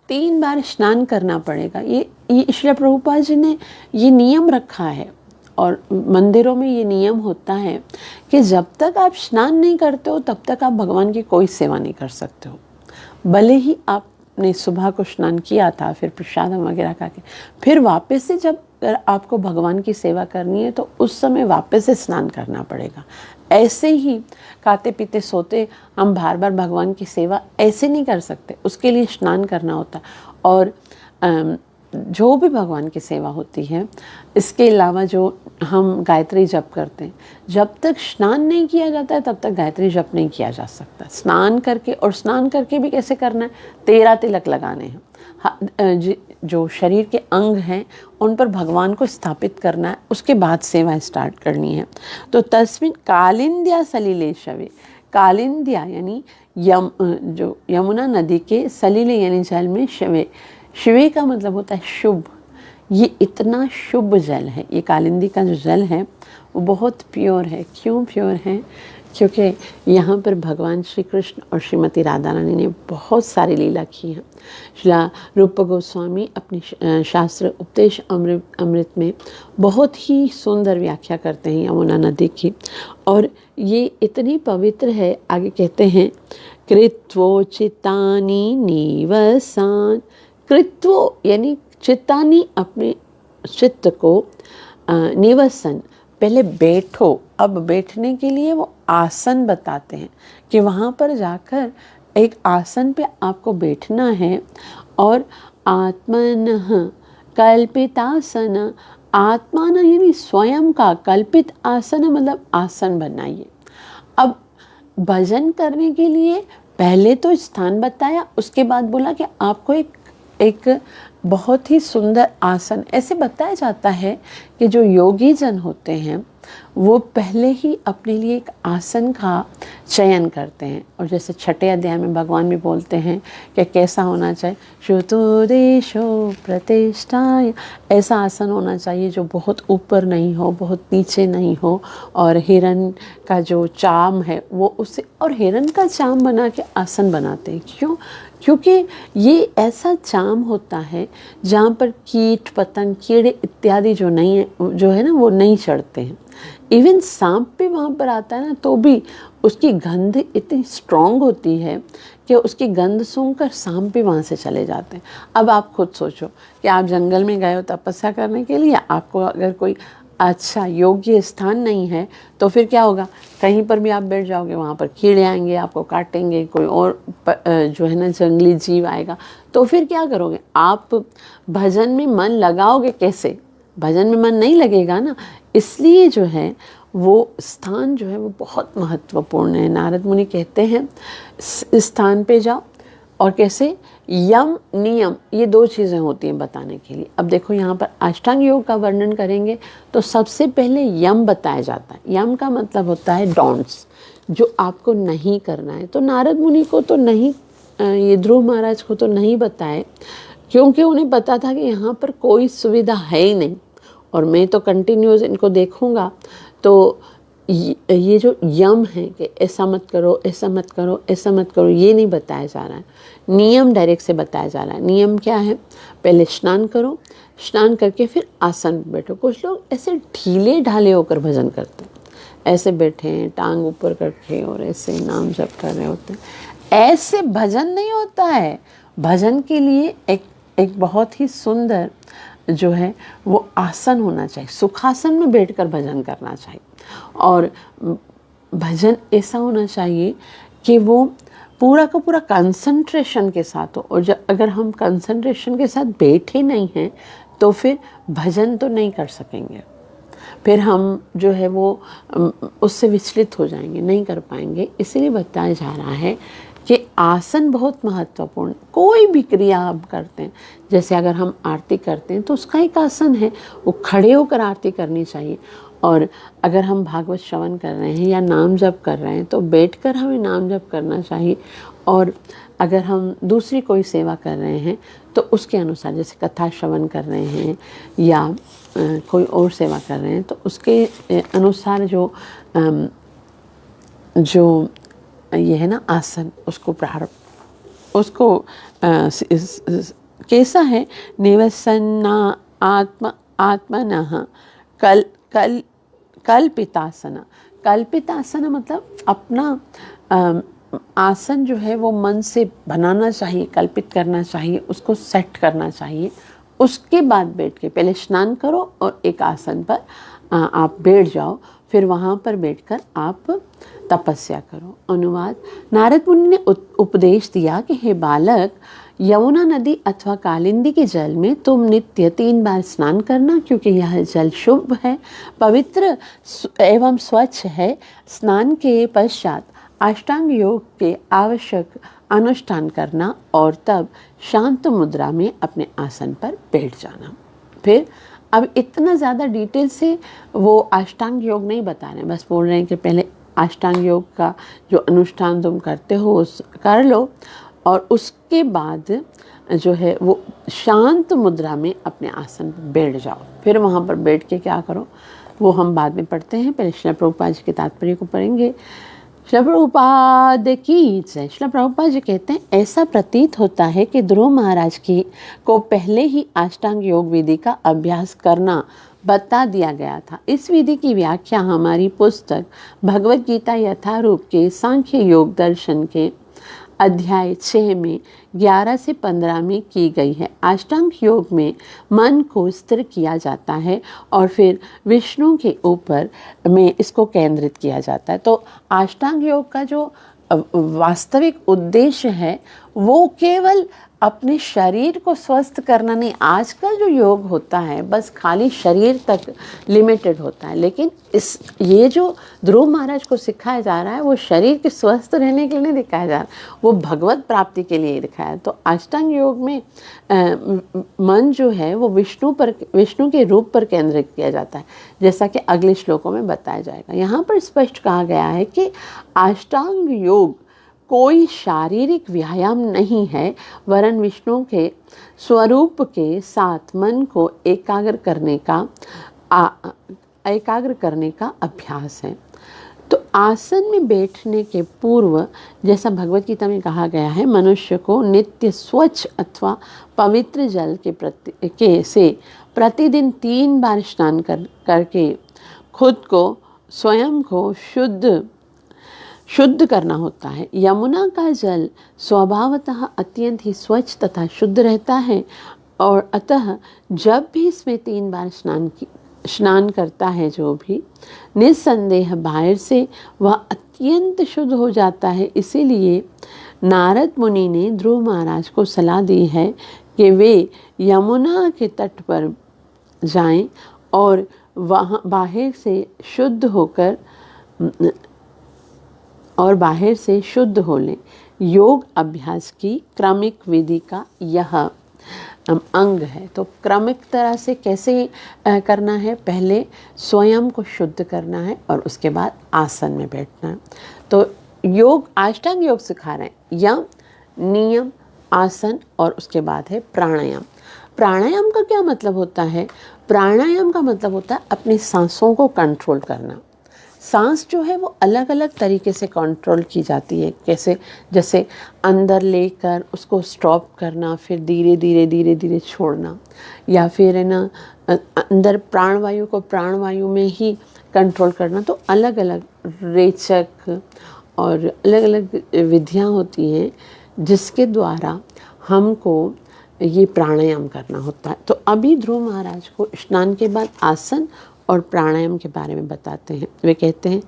3 बार स्नान करना पड़ेगा। ये श्री प्रभुपाद जी ने ये नियम रखा है और मंदिरों में ये नियम होता है कि जब तक आप स्नान नहीं करते हो तब तक आप भगवान की कोई सेवा नहीं कर सकते हो। भले ही आप आपने सुबह को स्नान किया था, फिर प्रसादम वगैरह खा के फिर वापस से जब आपको भगवान की सेवा करनी है तो उस समय वापस से स्नान करना पड़ेगा। ऐसे ही खाते पीते सोते हम बार बार भगवान की सेवा ऐसे नहीं कर सकते, उसके लिए स्नान करना होता है। और जो भी भगवान की सेवा होती है, इसके अलावा जो हम गायत्री जप करते हैं, जब तक स्नान नहीं किया जाता है तब तक गायत्री जप नहीं किया जा सकता। स्नान करके, और स्नान करके भी कैसे करना है, 13 तिलक लगाने हैं, जो शरीर के अंग हैं उन पर भगवान को स्थापित करना है, उसके बाद सेवा स्टार्ट करनी है। तो तस्मिन कालिंद्या सलिले शवे, कालिंद्या यानी जो यमुना नदी के सलीले यानी जल में शवे, शिवे का मतलब होता है शुभ। ये इतना शुभ जल है, ये कालिंदी का जो जल है वो बहुत प्योर है। क्यों प्योर है? क्योंकि यहाँ पर भगवान श्री कृष्ण और श्रीमती राधा रानी ने बहुत सारी लीला की हैं। श्रीला रूप गोस्वामी अपनी शास्त्र उपदेश अमृत में बहुत ही सुंदर व्याख्या करते हैं यमुना नदी की, और ये इतनी पवित्र है। आगे कहते हैं, कृत्वोचितानि निवसान, कृत्वो यानी चित्तानी, अपने चित्त को, निवसन पहले बैठो। अब बैठने के लिए वो आसन बताते हैं कि वहाँ पर जाकर एक आसन पे आपको बैठना है। और आत्मनः कल्पितासन, आत्मान यानी स्वयं का, कल्पित आसन मतलब आसन बनाइए। अब भजन करने के लिए पहले तो स्थान बताया, उसके बाद बोला कि आपको एक बहुत ही सुंदर आसन, ऐसे बताया जाता है कि जो योगी जन होते हैं वो पहले ही अपने लिए एक आसन का चयन करते हैं। और जैसे 6ठे अध्याय में भगवान भी बोलते हैं कि कैसा होना चाहिए, श्रुतोदेशो प्रतिष्ठाय, ऐसा आसन होना चाहिए जो बहुत ऊपर नहीं हो, बहुत नीचे नहीं हो, और हिरण का जो चाम है वो उससे, और हिरण का चाम बना के आसन बनाते हैं। क्यों? क्योंकि ये ऐसा चाम होता है जहाँ पर कीट पतंग कीड़े इत्यादि जो नहीं है, जो है ना, वो नहीं चढ़ते हैं। इवन सांप भी वहाँ पर आता है ना, तो भी उसकी गंध इतनी स्ट्रॉन्ग होती है कि उसकी गंध सूंघकर सांप भी वहाँ से चले जाते हैं। अब आप खुद सोचो कि आप जंगल में गए हो तपस्या करने के लिए, आपको अगर कोई अच्छा योग्य स्थान नहीं है तो फिर क्या होगा, कहीं पर भी आप बैठ जाओगे वहाँ पर कीड़े आएंगे, आपको काटेंगे, कोई और जो है ना जंगली जीव आएगा, तो फिर क्या करोगे? आप भजन में मन लगाओगे कैसे? भजन में मन नहीं लगेगा ना। इसलिए जो है वो स्थान जो है वो बहुत महत्वपूर्ण है। नारद मुनि कहते हैं इस स्थान पे जाओ, और कैसे, यम नियम, ये 2 चीज़ें होती हैं बताने के लिए। अब देखो यहाँ पर अष्टांग योग का वर्णन करेंगे तो सबसे पहले यम बताया जाता है। यम का मतलब होता है डॉन्ट्स, जो आपको नहीं करना है। तो नारद मुनि को तो नहीं, ये ध्रुव महाराज को तो नहीं बताए, क्योंकि उन्हें पता था कि यहाँ पर कोई सुविधा है ही नहीं, और मैं तो कंटिन्यूस इनको देखूँगा। तो ये जो यम है कि ऐसा मत करो, ऐसा मत करो, ऐसा मत करो, ये नहीं बताया जा रहा है। नियम डायरेक्ट से बताया जा रहा है। नियम क्या है? पहले स्नान करो, स्नान करके फिर आसन पर बैठो। कुछ लोग ऐसे ढीले ढाले होकर भजन करते हैं, ऐसे बैठे हैं टांग ऊपर करके और ऐसे नाम जप कर रहे होते हैं। ऐसे भजन नहीं होता है। भजन के लिए एक बहुत ही सुंदर जो है वो आसन होना चाहिए। सुखासन में बैठकर भजन करना चाहिए, और भजन ऐसा होना चाहिए कि वो पूरा का पूरा कंसंट्रेशन के साथ हो। और जब अगर हम कंसंट्रेशन के साथ बैठे नहीं हैं तो फिर भजन तो नहीं कर सकेंगे, फिर हम जो है वो उससे विचलित हो जाएंगे, नहीं कर पाएंगे। इसीलिए बताया जा रहा है कि आसन बहुत महत्वपूर्ण। कोई भी क्रिया आप करते हैं, जैसे अगर हम आरती करते हैं तो उसका एक आसन है, वो खड़े होकर आरती करनी चाहिए। और अगर हम भागवत श्रवण कर रहे हैं या नाम जप कर रहे हैं तो बैठकर हमें नाम जप करना चाहिए। और अगर हम दूसरी कोई सेवा कर रहे हैं तो उसके अनुसार, जैसे कथा श्रवण कर रहे हैं या कोई और सेवा कर रहे हैं, तो उसके अनुसार जो ये है ना आसन, उसको प्रारंभ, उसको कैसा है, निवसन्ना आत्मनः कल्पितासन। कल्पितासन मतलब अपना आसन जो है वो मन से बनाना चाहिए, कल्पित करना चाहिए, उसको सेट करना चाहिए। उसके बाद बैठ के पहले स्नान करो और एक आसन पर आप बैठ जाओ, फिर वहाँ पर बैठकर आप तपस्या करो। अनुवाद: नारद मुनि ने उपदेश दिया कि हे बालक, यमुना नदी अथवा कालिंदी के जल में तुम नित्य 3 बार स्नान करना, क्योंकि यह जल शुभ है, पवित्र एवं स्वच्छ है। स्नान के पश्चात अष्टांग योग के आवश्यक अनुष्ठान करना और तब शांत मुद्रा में अपने आसन पर बैठ जाना। फिर अब इतना ज़्यादा डिटेल से वो अष्टांग योग नहीं बता रहे हैं, बस बोल रहे हैं कि पहले अष्टांग योग का जो अनुष्ठान तुम करते हो उस कर लो, और उसके बाद जो है वो शांत मुद्रा में अपने आसन पर बैठ जाओ। फिर वहाँ पर बैठ के क्या करो वो हम बाद में पढ़ते हैं, पहले श्रील प्रभुपाद जी के तात्पर्य को पढ़ेंगे। श्रील प्रभुपाद की जय। श्रील प्रभुपाद जी कहते हैं, ऐसा प्रतीत होता है कि ध्रुव महाराज की को पहले ही अष्टांग योग विधि का अभ्यास करना बता दिया गया था। इस विधि की व्याख्या हमारी पुस्तक भगवत गीता यथारूप के सांख्य योग दर्शन के अध्याय 6 में 11 से 15 में की गई है। अष्टांग योग में मन को स्थिर किया जाता है और फिर विष्णु के ऊपर में इसको केंद्रित किया जाता है। तो अष्टांग योग का जो वास्तविक उद्देश्य है वो केवल अपने शरीर को स्वस्थ करना नहीं। आजकल जो योग होता है बस खाली शरीर तक लिमिटेड होता है, लेकिन ये जो ध्रुव महाराज को सिखाया जा रहा है वो शरीर के स्वस्थ रहने के लिए नहीं दिखाया जा रहा, वो भगवत प्राप्ति के लिए दिखाया है। तो अष्टांग योग में मन जो है वो विष्णु के रूप पर केंद्रित किया जाता है, जैसा कि अगले श्लोकों में बताया जाएगा। यहाँ पर स्पष्ट कहा गया है कि अष्टांग योग कोई शारीरिक व्यायाम नहीं है, वरन विष्णु के स्वरूप के साथ मन को एकाग्र करने का अभ्यास है। तो आसन में बैठने के पूर्व, जैसा भगवत गीता में कहा गया है, मनुष्य को नित्य स्वच्छ अथवा पवित्र जल के से प्रतिदिन 3 बार स्नान करके खुद को स्वयं को शुद्ध करना होता है। यमुना का जल स्वभावतः अत्यंत ही स्वच्छ तथा शुद्ध रहता है, और अतः जब भी इसमें 3 बार स्नान करता है जो भी, निस्संदेह बाहर से वह अत्यंत शुद्ध हो जाता है। इसीलिए नारद मुनि ने ध्रुव महाराज को सलाह दी है कि वे यमुना के तट पर जाएं और वहाँ बाहर से शुद्ध हो लें। योग अभ्यास की क्रमिक विधि का यह अंग है। तो क्रमिक तरह से कैसे करना है, पहले स्वयं को शुद्ध करना है और उसके बाद आसन में बैठना है। तो योग अष्टांग योग सिखा रहे हैं, यम, नियम, आसन और उसके बाद है प्राणायाम। प्राणायाम का क्या मतलब होता है? प्राणायाम का मतलब होता है अपनी सांसों को कंट्रोल करना। सांस जो है वो अलग अलग तरीके से कंट्रोल की जाती है, कैसे, जैसे अंदर लेकर उसको स्टॉप करना, फिर धीरे धीरे छोड़ना, या फिर है ना अंदर प्राणवायु को प्राणवायु में ही कंट्रोल करना। तो अलग अलग रेचक और अलग अलग विधियाँ होती हैं जिसके द्वारा हमको ये प्राणायाम करना होता है। तो अभी ध्रुव महाराज को स्नान के बाद आसन और प्राणायाम के बारे में बताते हैं। वे कहते हैं,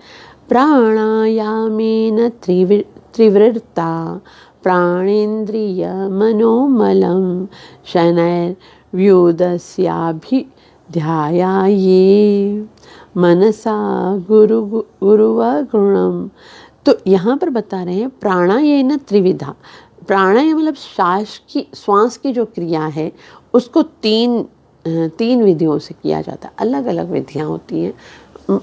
प्राणायामेन त्रिवृत्ता प्राणेन्द्रिय मनोमलं शनैर्व्युदस्याभिध्याये मनसा गुरुवगुणम्। तो यहाँ पर बता रहे हैं प्राणायामेन त्रिविधा। प्राणायाम मतलब श्वास की जो क्रिया है उसको तीन विधियों से किया जाता है। अलग अलग विधियाँ होती हैं,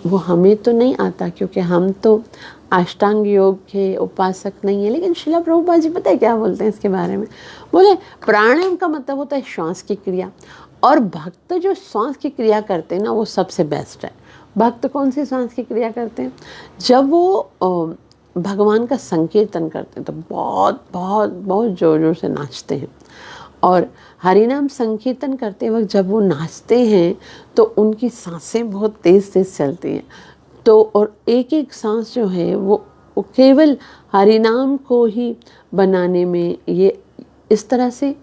वो हमें तो नहीं आता क्योंकि हम तो अष्टांग योग के उपासक नहीं है। लेकिन श्रील प्रभुपाद जी पता है क्या बोलते हैं इसके बारे में? बोले प्राणायाम का मतलब होता है श्वास की क्रिया, और भक्त जो श्वास की क्रिया करते हैं ना वो सबसे बेस्ट है। भक्त कौन सी श्वास की क्रिया करते हैं? जब वो भगवान का संकीर्तन करते हैं तो बहुत बहुत बहुत ज़ोर ज़ोर से नाचते हैं, और हरिनाम संकीर्तन करते वक्त जब वो नाचते हैं तो उनकी सांसें बहुत तेज़ तेज़ चलती हैं। तो और एक एक सांस जो है वो वो केवल हरिनाम को ही बनाने में ये इस तरह से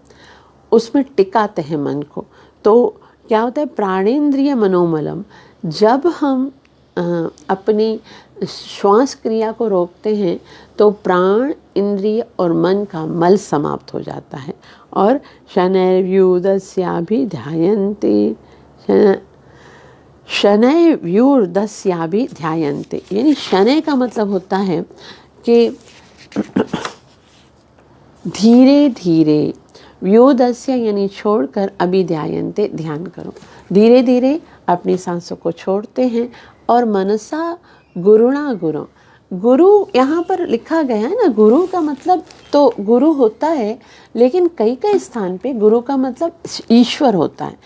उसमें टिकाते हैं मन को। तो क्या होता है, प्राणेंद्रिय मनोमलम, जब हम अपनी श्वास क्रिया को रोकते हैं तो प्राण, इंद्रिय और मन का मल समाप्त हो जाता है। और शनैर्व्यूर्दस्याभिध्यायन्ते, शनैर्व्यूर्दस्याभिध्यायन्ते, यानी शनै का मतलब होता है कि धीरे धीरे, व्योदस्य यानी छोड़कर, अभिध्यायन्ते ध्यान करो, धीरे धीरे अपनी सांसों को छोड़ते हैं। और मनसा गुरुणा गुरु, गुरु यहाँ पर लिखा गया है ना, गुरु का मतलब तो गुरु होता है, लेकिन कई कई स्थान पे गुरु का मतलब ईश्वर होता है,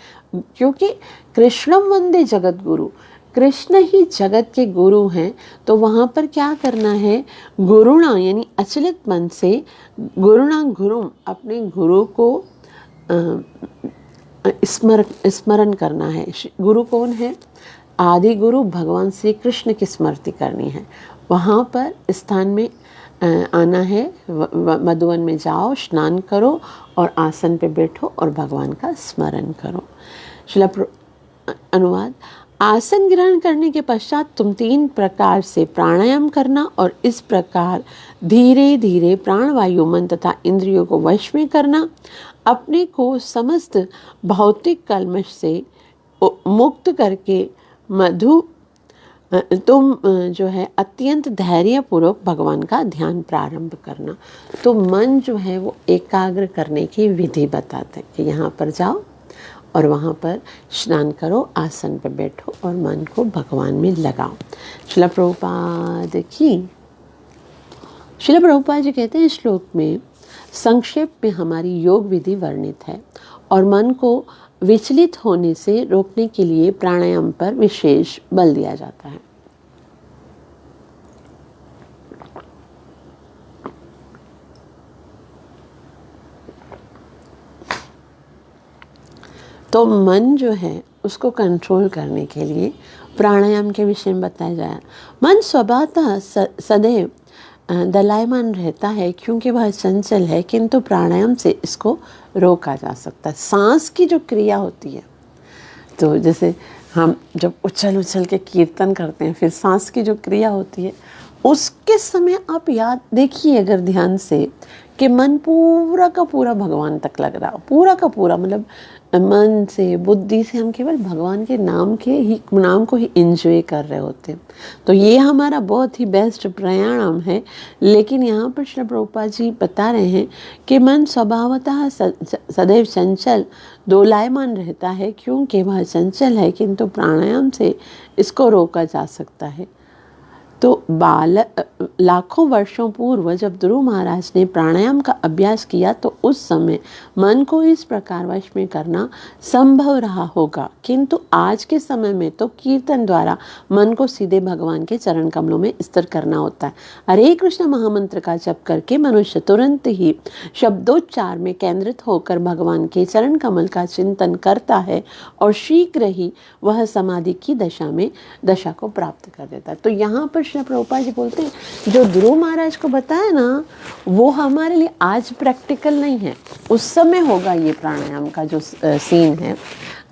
क्योंकि कृष्णम वंदे जगत गुरु, कृष्ण ही जगत के गुरु हैं। तो वहाँ पर क्या करना है, गुरुणा यानी अचलित मन से, गुरुणा गुरुम, अपने गुरु को स्मरण करना है। गुरु कौन है, आदि गुरु भगवान श्री कृष्ण की स्मृति करनी है। वहाँ पर स्थान में आना है, मधुवन में जाओ, स्नान करो और आसन पे बैठो और भगवान का स्मरण करो। अनुवाद, आसन ग्रहण करने के पश्चात तुम 3 प्रकार से प्राणायाम करना और इस प्रकार धीरे धीरे प्राणवायु, मन तथा इंद्रियों को वश में करना। अपने को समस्त भौतिक कल्मश से मुक्त करके तुम जो है अत्यंत धैर्यपूर्वक भगवान का ध्यान प्रारंभ करना। तो मन जो है वो एकाग्र करने की विधि बताते हैं कि यहाँ पर जाओ और वहाँ पर स्नान करो, आसन पर बैठो और मन को भगवान में लगाओ। श्रील प्रभुपाद जी कहते हैं, श्लोक में संक्षेप में हमारी योग विधि वर्णित है और मन को विचलित होने से रोकने के लिए प्राणायाम पर विशेष बल दिया जाता है। तो मन जो है उसको कंट्रोल करने के लिए प्राणायाम के विषय में बताया जाए। मन स्वभावतः सदैव दलायमान रहता है क्योंकि वह चंचल है, किंतु प्राणायाम से इसको रोका जा सकता है। सांस की जो क्रिया होती है, तो जैसे हम जब उछल के कीर्तन करते हैं, फिर सांस की जो क्रिया होती है, उसके समय आप याद देखिए अगर ध्यान से कि मन पूरा का पूरा भगवान तक लग रहा हो, पूरा का पूरा, मतलब मन से, बुद्धि से हम केवल भगवान के नाम को ही एंजॉय कर रहे होते हैं। तो ये हमारा बहुत ही बेस्ट प्राणायाम है। लेकिन यहाँ पर श्री प्रभुपाद जी बता रहे हैं कि मन स्वभावतः सदैव चंचल दोलायमान रहता है क्योंकि वह चंचल है, किंतु प्राणायाम से इसको रोका जा सकता है। तो लाखों वर्षों पूर्व जब ध्रुव महाराज ने प्राणायाम का अभ्यास किया तो उस समय मन को इस प्रकार वश में करना संभव रहा होगा, किंतु आज के समय में तो कीर्तन द्वारा मन को सीधे भगवान के चरण कमलों में स्थिर करना होता है। हरे कृष्ण महामंत्र का जप करके मनुष्य तुरंत ही शब्दोच्चार में केंद्रित होकर भगवान के चरण कमल का चिंतन करता है और शीघ्र ही वह समाधि की दशा को प्राप्त कर देता है। तो यहाँ पर श्री प्रभुपाद जी बोलते हैं, जो ध्रुव महाराज को बताया ना, वो हमारे लिए आज प्रैक्टिकल नहीं है, उस समय होगा ये प्राणायाम का जो सीन है,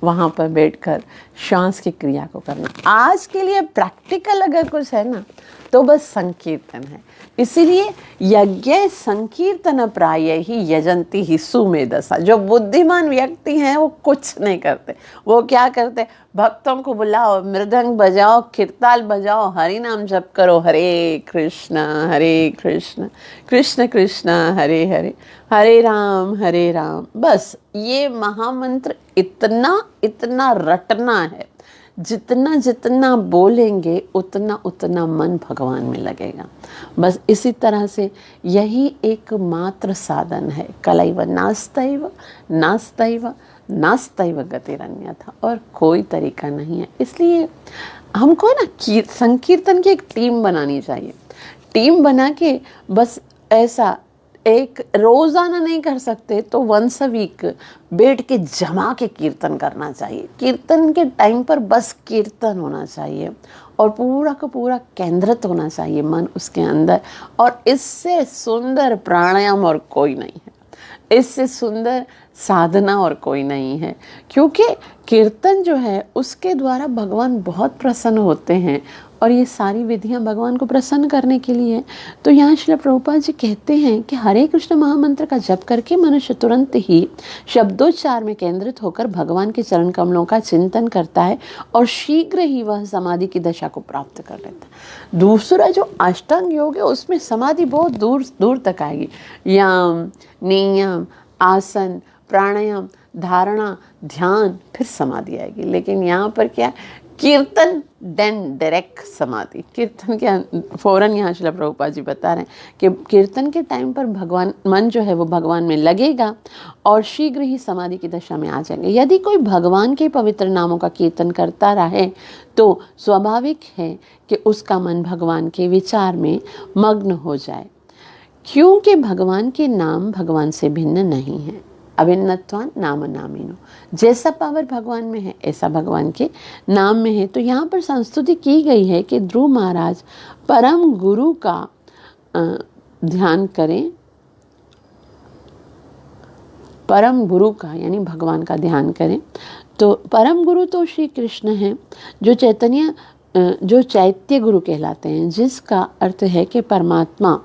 वहाँ पर बैठकर श्वास की क्रिया को करना। आज के लिए प्रैक्टिकल अगर कुछ है ना, तो बस संकीर्तन है। इसीलिए यज्ञ संकीर्तन प्राय ही यजंती ही सुमेधसा। जो बुद्धिमान व्यक्ति हैं वो कुछ नहीं करते, वो क्या करते, भक्तों को बुलाओ, मृदंग बजाओ, कीर्ताल बजाओ, हरि नाम जप करो, हरे कृष्ण कृष्ण कृष्ण हरे हरे, हरे राम। बस ये महामंत्र इतना रटना है, जितना बोलेंगे उतना मन भगवान में लगेगा। बस इसी तरह से यही एकमात्र साधन है। कलैव नास्तैव गतिरन्यथा, और कोई तरीका नहीं है। इसलिए हमको ना संकीर्तन की एक टीम बनानी चाहिए। टीम बना के बस ऐसा एक रोज़ाना नहीं कर सकते तो वंस अ वीक बैठ के जमा के कीर्तन करना चाहिए। कीर्तन के टाइम पर बस कीर्तन होना चाहिए और पूरा का पूरा केंद्रित होना चाहिए मन उसके अंदर। और इससे सुंदर प्राणायाम और कोई नहीं है, इससे सुंदर साधना और कोई नहीं है, क्योंकि कीर्तन जो है उसके द्वारा भगवान बहुत प्रसन्न होते हैं और ये सारी विधियां भगवान को प्रसन्न करने के लिए। तो यहाँ श्रील प्रभुपाद जी कहते हैं कि हरे कृष्ण महामंत्र का जप करके मनुष्य तुरंत ही शब्दोच्चार में केंद्रित होकर भगवान के चरण कमलों का चिंतन करता है और शीघ्र ही वह समाधि की दशा को प्राप्त कर लेता है। दूसरा जो अष्टांग योग है उसमें समाधि बहुत दूर दूर तक आएगी। यम, नियम, आसन, प्राणायाम, धारणा, ध्यान, फिर समाधि आएगी। लेकिन यहाँ पर क्या, कीर्तन देन डायरेक्ट समाधि। कीर्तन के फौरन यहाँ श्रील प्रभुपाद जी बता रहे हैं कि कीर्तन के टाइम पर भगवान मन जो है वो भगवान में लगेगा और शीघ्र ही समाधि की दशा में आ जाएंगे। यदि कोई भगवान के पवित्र नामों का कीर्तन करता रहे तो स्वाभाविक है कि उसका मन भगवान के विचार में मग्न हो जाए, क्योंकि भगवान के नाम भगवान से भिन्न नहीं है। अभिन्नत्वान नाम नामिनो, जैसा पावर भगवान में है ऐसा भगवान के नाम में है। तो यहाँ पर संस्तुति की गई है कि ध्रुव महाराज परम गुरु का ध्यान करें, परम गुरु का यानी भगवान का ध्यान करें। तो परम गुरु तो श्री कृष्ण हैं जो चैत्य गुरु कहलाते हैं, जिसका अर्थ है कि परमात्मा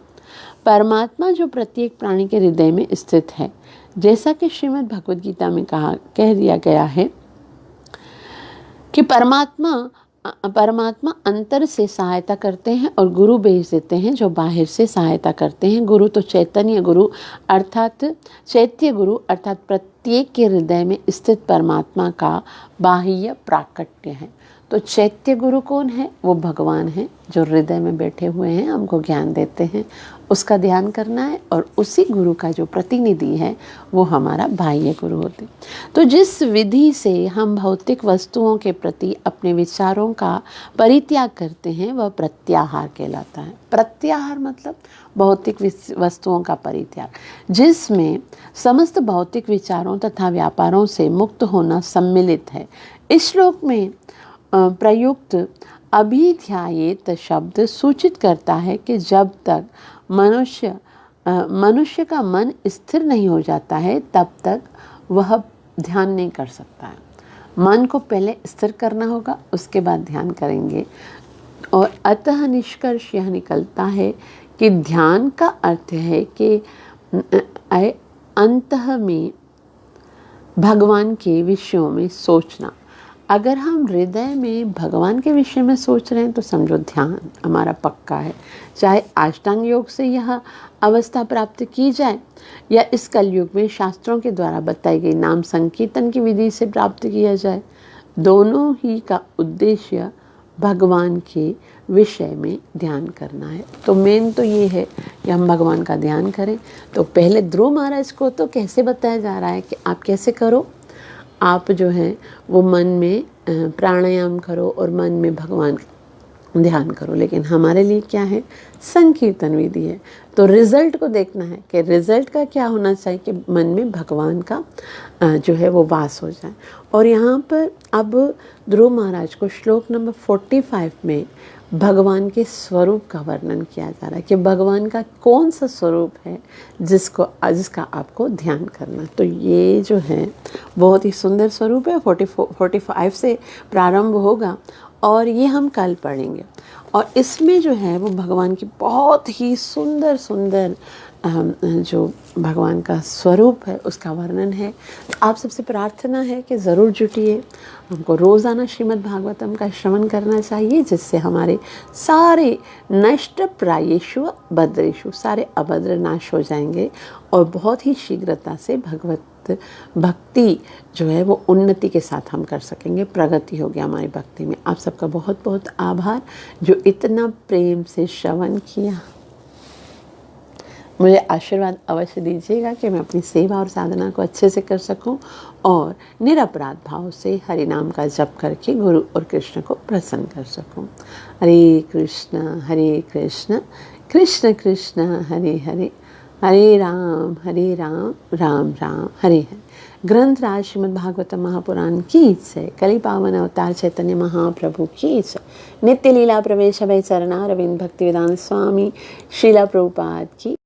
जो प्रत्येक प्राणी के हृदय में स्थित है। जैसा कि श्रीमद् भगवद गीता में कह दिया गया है कि परमात्मा अंतर से सहायता करते हैं और गुरु भेज देते हैं जो बाहर से सहायता करते हैं। गुरु तो चैतन्य गुरु अर्थात चैत्य गुरु अर्थात प्रत्येक के हृदय में स्थित परमात्मा का बाह्य प्राकट्य है। तो चैत्य गुरु कौन है? वो भगवान है जो हृदय में बैठे हुए हैं, हमको ज्ञान देते हैं, उसका ध्यान करना है। और उसी गुरु का जो प्रतिनिधि है वो हमारा बाह्य गुरु होते। तो जिस विधि से हम भौतिक वस्तुओं के प्रति अपने विचारों का परित्याग करते हैं वह प्रत्याहार कहलाता है। प्रत्याहार मतलब भौतिक वस्तुओं का परित्याग, जिसमें समस्त भौतिक विचारों तथा व्यापारों से मुक्त होना सम्मिलित है। इस श्लोक में प्रयुक्त अभिध्यायेत शब्द सूचित करता है कि जब तक मनुष्य का मन स्थिर नहीं हो जाता है तब तक वह ध्यान नहीं कर सकता है। मन को पहले स्थिर करना होगा, उसके बाद ध्यान करेंगे। और अतः निष्कर्ष यह निकलता है कि ध्यान का अर्थ है कि अंतः में भगवान के विषयों में सोचना। अगर हम हृदय में भगवान के विषय में सोच रहे हैं तो समझो ध्यान हमारा पक्का है। चाहे अष्टांग योग से यह अवस्था प्राप्त की जाए या इस कलयुग में शास्त्रों के द्वारा बताई गई नाम संकीर्तन की विधि से प्राप्त किया जाए, दोनों ही का उद्देश्य भगवान के विषय में ध्यान करना है। तो मेन तो ये है कि हम भगवान का ध्यान करें। तो पहले ध्रुव महाराज को तो कैसे बताया जा रहा है कि आप कैसे करो, आप जो है वो मन में प्राणायाम करो और मन में भगवान ध्यान करो। लेकिन हमारे लिए क्या है, संकीर्तन विधि है। तो रिजल्ट को देखना है कि रिजल्ट का क्या होना चाहिए कि मन में भगवान का जो है वो वास हो जाए। और यहाँ पर अब ध्रुव महाराज को श्लोक नंबर 45 में भगवान के स्वरूप का वर्णन किया जा रहा है कि भगवान का कौन सा स्वरूप है जिसका आपको ध्यान करना। तो ये जो है बहुत ही सुंदर स्वरूप है। 45 से प्रारंभ होगा और ये हम कल पढ़ेंगे। और इसमें जो है वो भगवान की बहुत ही सुंदर सुंदर जो भगवान का स्वरूप है उसका वर्णन है। तो आप सबसे प्रार्थना है कि ज़रूर जुटिए। हमको रोज़ाना श्रीमद् भागवतम का श्रवण करना चाहिए, जिससे हमारे सारे नष्ट प्रायेषु भद्रेषु सारे अभद्र नाश हो जाएंगे और बहुत ही शीघ्रता से भगवत भक्ति जो है वो उन्नति के साथ हम कर सकेंगे, प्रगति होगी हमारी भक्ति में। आप सबका बहुत बहुत आभार जो इतना प्रेम से श्रवण किया। मुझे आशीर्वाद अवश्य दीजिएगा कि मैं अपनी सेवा और साधना को अच्छे से कर सकूं और निरपराध भाव से हरि नाम का जप करके गुरु और कृष्ण को प्रसन्न कर सकूं। हरे कृष्ण कृष्ण कृष्ण हरे हरे, हरे राम राम राम हरे हरे। ग्रंथ राज श्रीमद् भागवतम महापुराण की जय। कली पावन अवतार चैतन्य महाप्रभु की जय। नित्य लीला प्रवेश भय चरणारविंद भक्ति वेदांत स्वामी श्रीला प्रभुपाद की